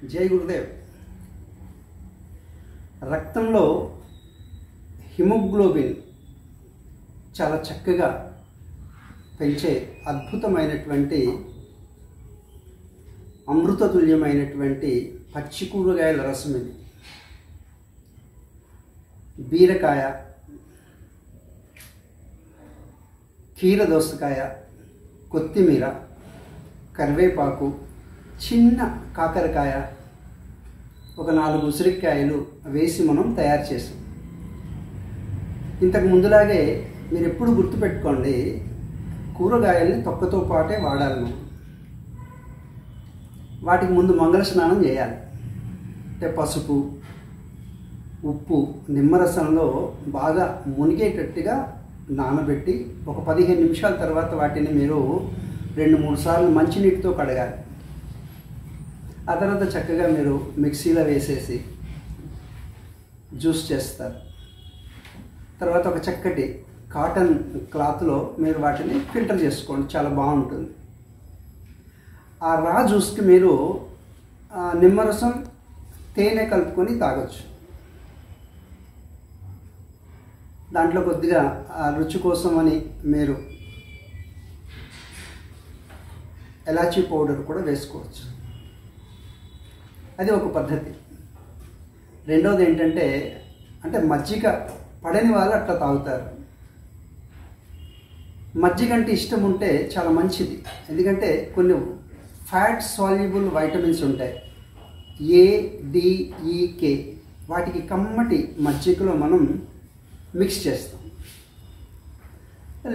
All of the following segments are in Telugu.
జై గురుదేవ్. రక్తంలో హిమోగ్లోబిన్ చాలా చక్కగా పెంచే అద్భుతమైనటువంటి అమృతతుల్యమైనటువంటి పచ్చి కూరగాయల రసం ఇది. బీరకాయ, కీరదోసకాయ, కొత్తిమీర, కరివేపాకు, చిన్న కాకరకాయ, ఒక 4 ఉసిరికాయలు వేసి మనం తయారు చేసాం. ఇంతకు ముందులాగే మీరు ఎప్పుడు గుర్తుపెట్టుకోండి, కూరగాయల్ని తొక్కతో పాటే వాడాలి. మనం వాటికి ముందు మంగళ స్నానం చేయాలి. అంటే పసుపు, ఉప్పు, నిమ్మరసంలో బాగా మునిగేటట్టుగా నానబెట్టి ఒక 15 నిమిషాల తర్వాత వాటిని మీరు 2-3 సార్లు మంచినీటితో కడగాలి. ఆ తర్వాత చక్కగా మీరు మిక్సీలో వేసేసి జ్యూస్ చేస్తారు. తర్వాత ఒక చక్కటి కాటన్ క్లాత్లో మీరు వాటిని ఫిల్టర్ చేసుకోండి, చాలా బాగుంటుంది. ఆ రా జ్యూస్కి మీరు నిమ్మరసం, తేనె కలుపుకొని తాగొచ్చు. దాంట్లో కొద్దిగా రుచి కోసమని మీరు ఎలాచీ పౌడర్ కూడా వేసుకోవచ్చు. అది ఒక పద్ధతి. రెండవది ఏంటంటే, మజ్జిగ పడని వాళ్ళు అట్లా తాగుతారు. మజ్జిగ అంటే ఇష్టం ఉంటే చాలా మంచిది. ఎందుకంటే కొన్ని ఫ్యాట్ సాల్యుబుల్ వైటమిన్స్ ఉంటాయి, A, D, E, K. వాటికి కమ్మటి మజ్జిగలో మనం మిక్స్ చేస్తాం.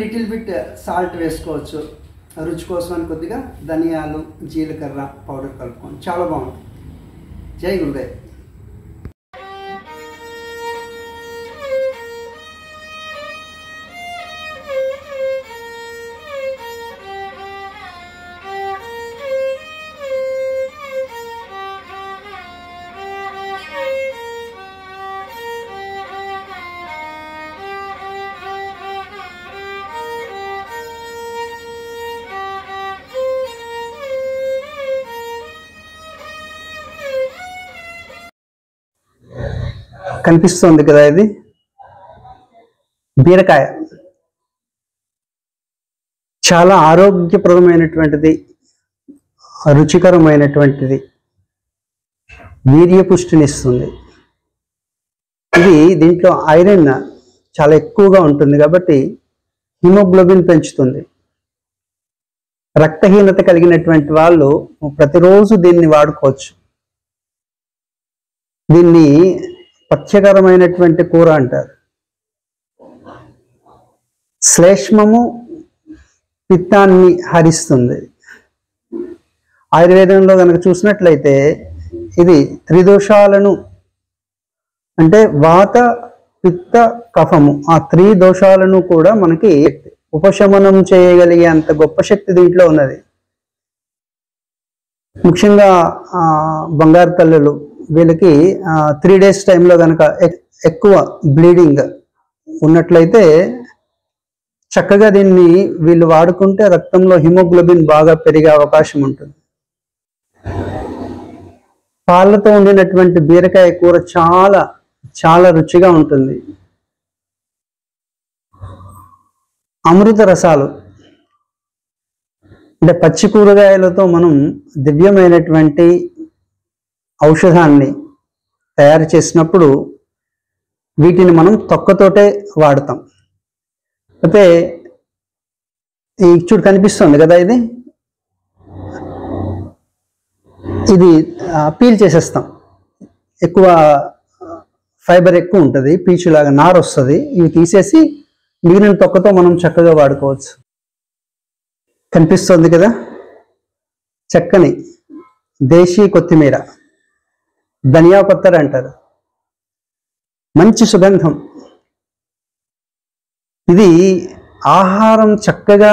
లిటిల్ బిట్ సాల్ట్ వేసుకోవచ్చు. రుచి కోసమని కొద్దిగా ధనియాలు, జీలకర్ర పౌడర్ కలుపుకోండి, చాలా బాగుంటుంది. జై గురుదేవ్. కనిపిస్తుంది కదా, ఇది బీరకాయ. చాలా ఆరోగ్యప్రదమైనటువంటిది, రుచికరమైనటువంటిది, వీర్యపుష్టినిస్తుంది. ఇది దీంట్లో ఐరన్ చాలా ఎక్కువగా ఉంటుంది కాబట్టి హిమోగ్లోబిన్ పెంచుతుంది. రక్తహీనత కలిగినటువంటి వాళ్ళు ప్రతిరోజు దీన్ని వాడుకోవచ్చు. దీన్ని పథ్యకరమైనటువంటి కూర అంటారు. శ్లేష్మము, పిత్తాన్ని హరిస్తుంది. ఆయుర్వేదంలో కనుక చూసినట్లయితే ఇది త్రిదోషాలను, అంటే వాత, పిత్త, కఫము, ఆ 3 దోషాలను కూడా మనకి ఉపశమనం చేయగలిగే అంత గొప్ప శక్తి దీంట్లో ఉన్నది. ముఖ్యంగా బంగారు తల్లులు, వీళ్ళకి 3 days టైంలో కనుక ఎక్కువ బ్లీడింగ్ ఉన్నట్లయితే చక్కగా దీన్ని వీళ్ళు వాడుకుంటే రక్తంలో హిమోగ్లోబిన్ బాగా పెరిగే అవకాశం ఉంటుంది. పాలతో ఉండినటువంటి బీరకాయ కూర చాలా చాలా రుచిగా ఉంటుంది. అమృత రసాలు, అంటే పచ్చి కూరగాయలతో మనం దివ్యమైనటువంటి ఔషధాన్ని తయారు చేసినప్పుడు వీటిని మనం తొక్కతోటే వాడతాం. అయితే ఈ చూడు కనిపిస్తుంది కదా, ఇది పీల్ చేసేస్తాం. ఎక్కువ ఫైబర్ ఎక్కువ ఉంటుంది, పీచులాగా నారు వస్తుంది. ఇవి తీసేసి మిగిలిన తొక్కతో మనం చక్కగా వాడుకోవచ్చు. కనిపిస్తుంది కదా, చక్కని దేశీ కొత్తిమీర, ధనియా పత్తర్ అంటారు, మంచి సుగంధం. ఇది ఆహారం చక్కగా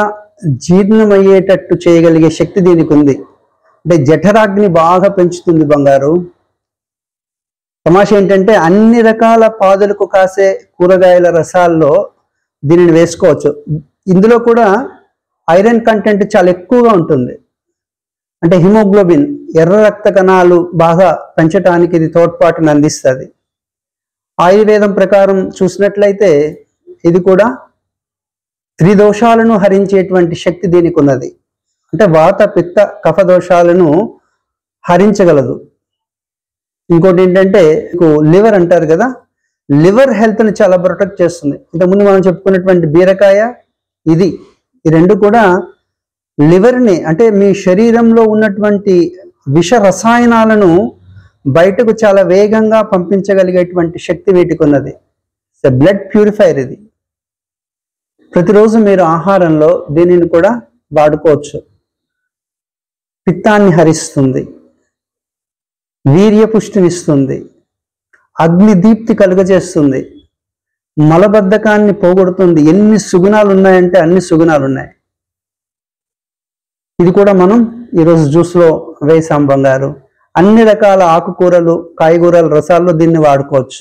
జీర్ణమయ్యేటట్టు చేయగలిగే శక్తి దీనికి ఉంది. అంటే జఠరాగ్ని బాగా పెంచుతుంది బంగారు. తమాషా ఏంటంటే అన్ని రకాల పాదులకు కాసే కూరగాయల రసాల్లో దీనిని వేసుకోవచ్చు. ఇందులో కూడా ఐరన్ కంటెంట్ చాలా ఎక్కువగా ఉంటుంది. అంటే హిమోగ్లోబిన్, ఎర్ర రక్త కణాలు బాగా పెంచడానికి ఇది తోడ్పాటును అందిస్తుంది. ఆయుర్వేదం ప్రకారం చూసినట్లయితే ఇది కూడా త్రిదోషాలను హరించేటువంటి శక్తి దీనికి ఉన్నది. అంటే వాత పిత్త కఫ దోషాలను హరించగలదు. ఇంకోటి ఏంటంటే లివర్ అంటారు కదా, లివర్ హెల్త్ని చాలా ప్రొటెక్ట్ చేస్తుంది. ఇంతకుముందు మనం చెప్పుకున్నటువంటి బీరకాయ, ఈ రెండు కూడా లివర్ని, అంటే మీ శరీరంలో ఉన్నటువంటి విష రసాయనాలను బయటకు చాలా వేగంగా పంపించగలిగేటువంటి శక్తి వీటికి ఉన్నది. బ్లడ్ ప్యూరిఫైర్ ఇది. ప్రతిరోజు మీరు ఆహారంలో దీనిని కూడా వాడుకోవచ్చు. పిత్తాన్ని హరిస్తుంది, వీర్యపుష్టినిస్తుంది, అగ్నిదీప్తి కలుగజేస్తుంది, మలబద్ధకాన్ని పోగొడుతుంది. ఎన్ని సుగుణాలు ఉన్నాయంటే అన్ని సుగుణాలు ఉన్నాయి. ఇది కూడా మనం ఈరోజు జ్యూస్లో వేసాం బంగారు. అన్ని రకాల ఆకుకూరలు, కాయగూరల రసాల్లో దీన్ని వాడుకోవచ్చు.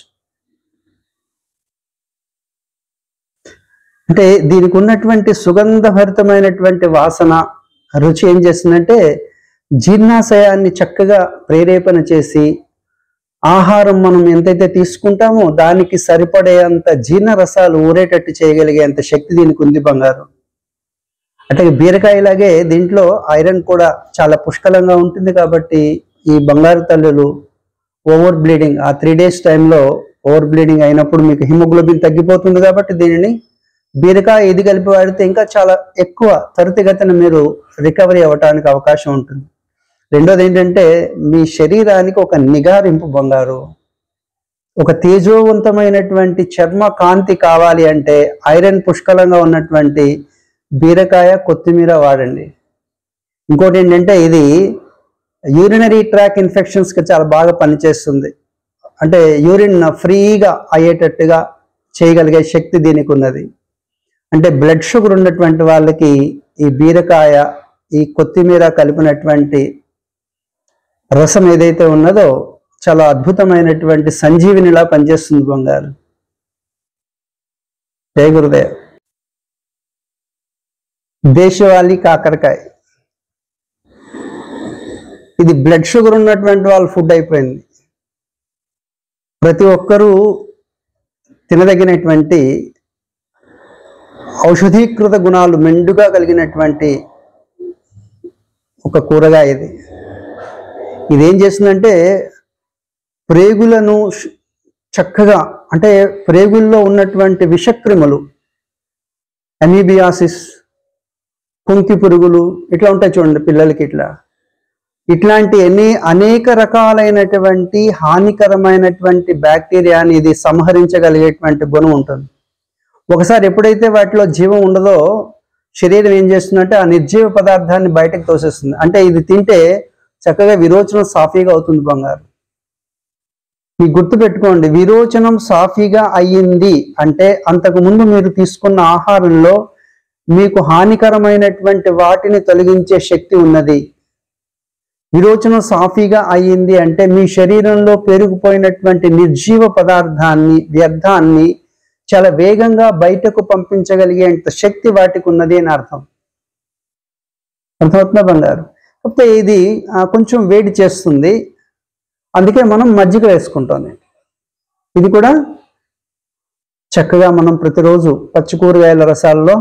అంటే దీనికి ఉన్నటువంటి సుగంధభరితమైనటువంటి వాసన, రుచి ఏం చేస్తుందంటే జీర్ణాశయాన్ని చక్కగా ప్రేరేపణ చేసి, ఆహారం మనం ఎంతైతే తీసుకుంటామో దానికి సరిపడేంత జీర్ణ రసాలు ఊరేటట్టు చేయగలిగేంత శక్తి దీనికి ఉంది బంగారు. అంటే బీరకాయలాగే దీంట్లో ఐరన్ కూడా చాలా పుష్కలంగా ఉంటుంది. కాబట్టి ఈ బంగారు తల్లులు ఓవర్ బ్లీడింగ్, ఆ 3 days టైంలో ఓవర్ బ్లీడింగ్ అయినప్పుడు మీకు హిమోగ్లోబిన్ తగ్గిపోతుంది. కాబట్టి దీనిని బీరకాయ ఇది కలిపి వాడితే ఇంకా చాలా ఎక్కువ త్వరితగతిన మీరు రికవరీ అవ్వటానికి అవకాశం ఉంటుంది. రెండోది ఏంటంటే మీ శరీరానికి ఒక నిగారింపు బంగారు. ఒక తేజోవంతమైనటువంటి చర్మ కాంతి కావాలి అంటే ఐరన్ పుష్కలంగా ఉన్నటువంటి బీరకాయ, కొత్తిమీర వాడండి. ఇంకోటి ఏంటంటే ఇది యూరినరీ ట్రాక్ ఇన్ఫెక్షన్స్కి చాలా బాగా పనిచేస్తుంది. అంటే యూరిన్ ఫ్రీగా అయ్యేటట్టుగా చేయగలిగే శక్తి దీనికి ఉన్నది. అంటే బ్లడ్ షుగర్ ఉన్నటువంటి వాళ్ళకి ఈ బీరకాయ, ఈ కొత్తిమీర కలిపినటువంటి రసం ఏదైతే ఉన్నదో చాలా అద్భుతమైనటువంటి సంజీవినిలా పనిచేస్తుంది బంగారు. జయ గురుదేవ్. దేశవాళీ కాకరకాయ, ఇది బ్లడ్ షుగర్ ఉన్నటువంటి వాళ్ళ ఫుడ్ అయిపోయింది. ప్రతి ఒక్కరూ తినదగినటువంటి ఔషధీకృత గుణాలు మెండుగా కలిగినటువంటి ఒక కూరగాయ ఇది. ఇదేం చేస్తుందంటే ప్రేగులను చక్కగా, అంటే ప్రేగుల్లో ఉన్నటువంటి విషక్రిములు, అమీబియాసిస్, కుంకి పురుగులు ఇట్లా ఉంటాయి చూడండి పిల్లలకి, ఇట్లాంటి అనేక రకాలైనటువంటి హానికరమైనటువంటి బ్యాక్టీరియాని ఇది సంహరించగలిగేటువంటి గుణం ఉంటుంది. ఒకసారి ఎప్పుడైతే వాటిలో జీవం ఉండదో శరీరం ఏం చేస్తుందంటే ఆ నిర్జీవ పదార్థాన్ని బయటకు తోసేస్తుంది. అంటే ఇది తింటే చక్కగా విరోచనం సాఫీగా అవుతుంది బంగారు. మీకు గుర్తుపెట్టుకోండి, విరోచనం సాఫీగా అయ్యింది అంటే అంతకుముందు మీరు తీసుకున్న ఆహారంలో మీకు హానికరమైనటువంటి వాటిని తొలగించే శక్తి ఉన్నది. విరోచనం సాఫీగా అయ్యింది అంటే మీ శరీరంలో పెరిగిపోయినటువంటి నిర్జీవ పదార్థాన్ని, వ్యర్థాన్ని చాలా వేగంగా బయటకు పంపించగలిగేంత శక్తి వాటికి ఉన్నది అని అర్థం. అర్థమవుతుందా బంగారు? కాకపోతే ఇది కొంచెం వేడి చేస్తుంది, అందుకే మనం మజ్జిగ వేసుకుంటాం. ఇది కూడా చక్కగా మనం ప్రతిరోజు పచ్చి కూరగాయల రసాల్లో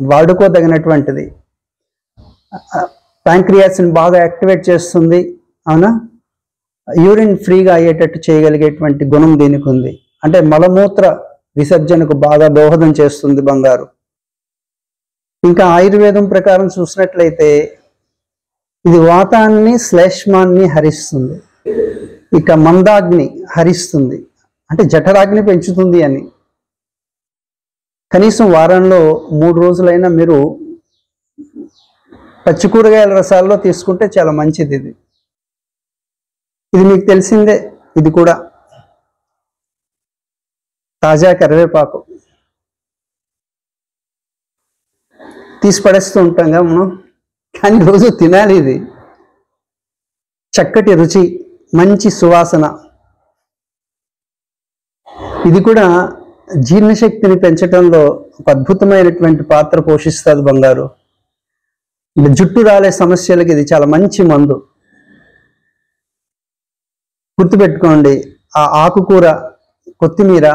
వాడుకోదగినటువంటిది. ప్యాంక్రియాస్ని బాగా యాక్టివేట్ చేస్తుంది, అవునా? యూరిన్ ఫ్రీగా అయ్యేటట్టు చేయగలిగేటువంటి గుణం దీనికి ఉంది. అంటే మలమూత్ర విసర్జనకు బాగా దోహదం చేస్తుంది బంగారు. ఇంకా ఆయుర్వేదం ప్రకారం చూసినట్లయితే ఇది వాతాన్ని, శ్లేష్మాన్ని హరిస్తుంది, ఇక మందాగ్ని హరిస్తుంది, అంటే జఠరాగ్ని పెంచుతుంది అని. కనీసం వారంలో 3 రోజులైనా మీరు పచ్చి కూరగాయల రసాల్లో తీసుకుంటే చాలా మంచిది. ఇది మీకు తెలిసిందే. ఇది కూడా తాజా కరివేపాకు తీసి పడేస్తూ ఉంటాంగా మనం, కానీ రోజు తినాలి. ఇది చక్కటి రుచి, మంచి సువాసన. ఇది కూడా జీర్ణశక్తిని పెంచడంలో ఒక అద్భుతమైనటువంటి పాత్ర పోషిస్తుంది బంగారు. ఇలా జుట్టు రాలే సమస్యలకి ఇది చాలా మంచి మందు. గుర్తుపెట్టుకోండి, ఆ ఆకుకూర, కొత్తిమీర,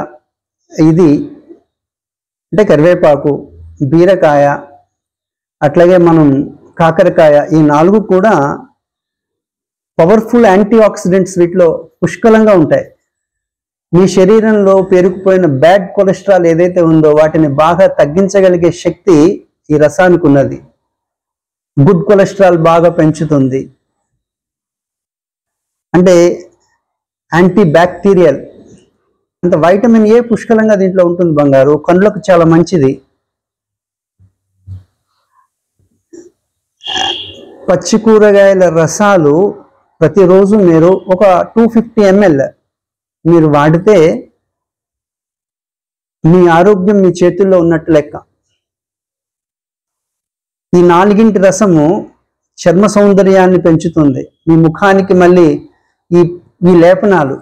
ఇది అంటే కరివేపాకు, బీరకాయ, అట్లాగే మనం కాకరకాయ, ఈ 4 కూడా పవర్ఫుల్ యాంటీ ఆక్సిడెంట్స్ వీటిలో పుష్కలంగా ఉంటాయి. మీ శరీరంలో పేరుకుపోయిన బ్యాడ్ కొలెస్ట్రాల్ ఏదైతే ఉందో వాటిని బాగా తగ్గించగలిగే శక్తి ఈ రసానికి ఉన్నది. గుడ్ కొలెస్ట్రాల్ బాగా పెంచుతుంది. అంటే యాంటీ బ్యాక్టీరియల్, అంటే వైటమిన్ ఏ పుష్కలంగా దీంట్లో ఉంటుంది బంగారు. కళ్ళకు చాలా మంచిది. పచ్చి కూరగాయల రసాలు ప్రతిరోజు మీరు ఒక 250 ml మీరు వాడితే మీ ఆరోగ్యం మీ చేతుల్లో ఉన్నట్టు లెక్క. ఈ 4 రసము చర్మ సౌందర్యాన్ని పెంచుతుంది. మీ ముఖానికి మళ్ళీ ఈ లేపనాలు,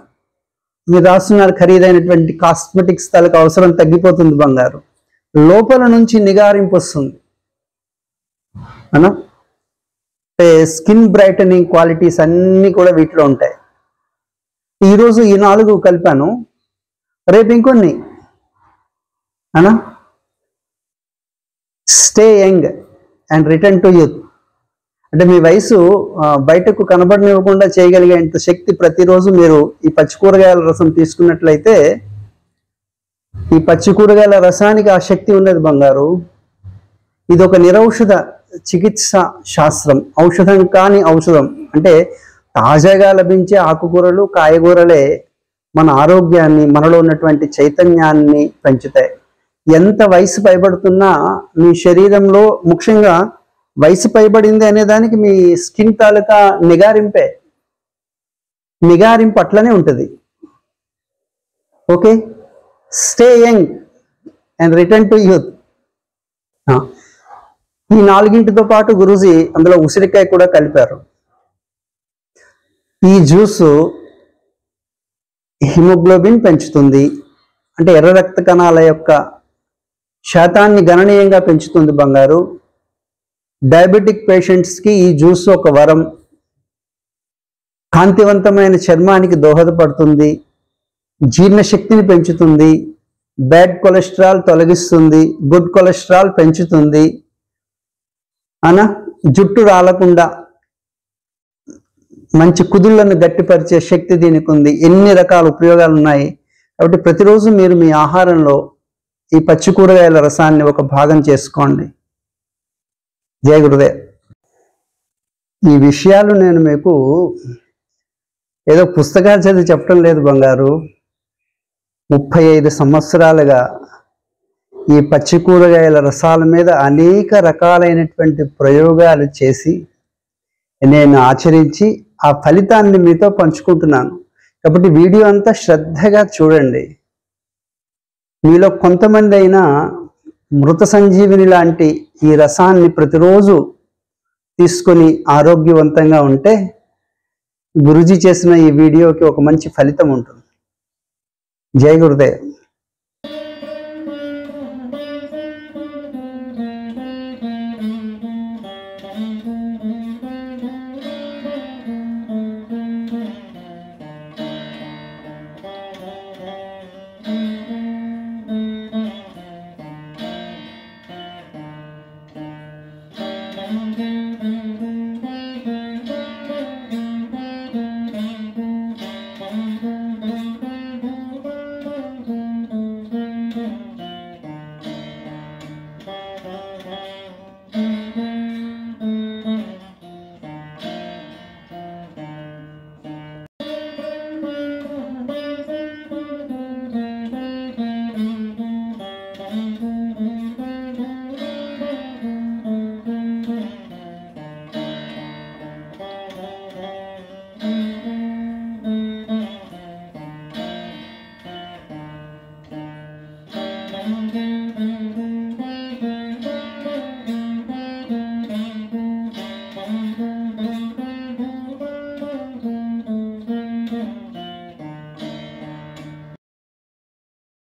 మీరు రాస్తున్నారు ఖరీదైనటువంటి కాస్మెటిక్స్ తాలూకు అవసరం తగ్గిపోతుంది బంగారు. లోపల నుంచి నిగారింపు వస్తుంది అన్నా. స్కిన్ బ్రైటనింగ్ క్వాలిటీస్ అన్నీ కూడా వీటిలో ఉంటాయి. ఈరోజు ఈ 4 కలిపాను, రేపు ఇంకొన్ని అనా. Stay young and return to youth. అంటే మీ వయసు బయటకు కనబడనివ్వకుండా చేయగలిగేంత శక్తి ప్రతిరోజు మీరు ఈ పచ్చి కూరగాయల రసం తీసుకున్నట్లయితే, ఈ పచ్చి కూరగాయల రసానికి ఆ శక్తి ఉన్నది బంగారు. ఇది ఒక నిరౌషధ చికిత్స శాస్త్రం. ఔషధం కాని ఔషధం. అంటే తాజాగా లభించే ఆకుకూరలు, కాయగూరలే మన ఆరోగ్యాన్ని, మనలో ఉన్నటువంటి చైతన్యాన్ని పెంచుతాయి. ఎంత వయసు పైబడుతున్నా మీ శరీరంలో, ముఖ్యంగా వయసు పైబడింది అనే దానికి మీ స్కిన్ తాలూకా నిగారింపు అట్లనే ఉంటుంది. Okay, stay young and return to youth. ఈ 4తో పాటు గురూజీ అందులో ఉసిరికాయ కూడా కలిపారు. ఈ జ్యూసు హిమోగ్లోబిన్ పెంచుతుంది. అంటే ఎర్ర రక్త కణాల యొక్క శాతాన్ని గణనీయంగా పెంచుతుంది బంగారు. డయాబెటిక్ పేషెంట్స్కి ఈ జ్యూస్ ఒక వరం. కాంతివంతమైన చర్మానికి దోహదపడుతుంది. జీర్ణశక్తిని పెంచుతుంది. బ్యాడ్ కొలెస్ట్రాల్ తొలగిస్తుంది. గుడ్ కొలెస్ట్రాల్ పెంచుతుంది. అనా జుట్టు రాలకుండా మంచి కుదుళ్లను గట్టిపరిచే శక్తి దీనికి ఉంది. ఎన్ని రకాల ఉపయోగాలు ఉన్నాయి. కాబట్టి ప్రతిరోజు మీరు మీ ఆహారంలో ఈ పచ్చి కూరగాయల రసాన్ని ఒక భాగం చేసుకోండి. జయ గురుదేవ్. ఈ విషయాలు నేను మీకు ఏదో పుస్తకాలు చదివి చెప్పడం లేదు బంగారు. 35 సంవత్సరాలుగా ఈ పచ్చి కూరగాయల రసాల మీద అనేక రకాలైనటువంటి ప్రయోగాలు చేసి నేను ఆచరించి ఆ ఫలితాన్ని మీతో పంచుకుంటున్నాను. కాబట్టి వీడియో అంతా శ్రద్ధగా చూడండి. మీలో కొంతమంది అయినా మృత సంజీవిని లాంటి ఈ రసాన్ని ప్రతిరోజు తీసుకొని ఆరోగ్యవంతంగా ఉంటే గురూజీ చేసిన ఈ వీడియోకి ఒక మంచి ఫలితం ఉంటుంది. జై గురుదేవ్.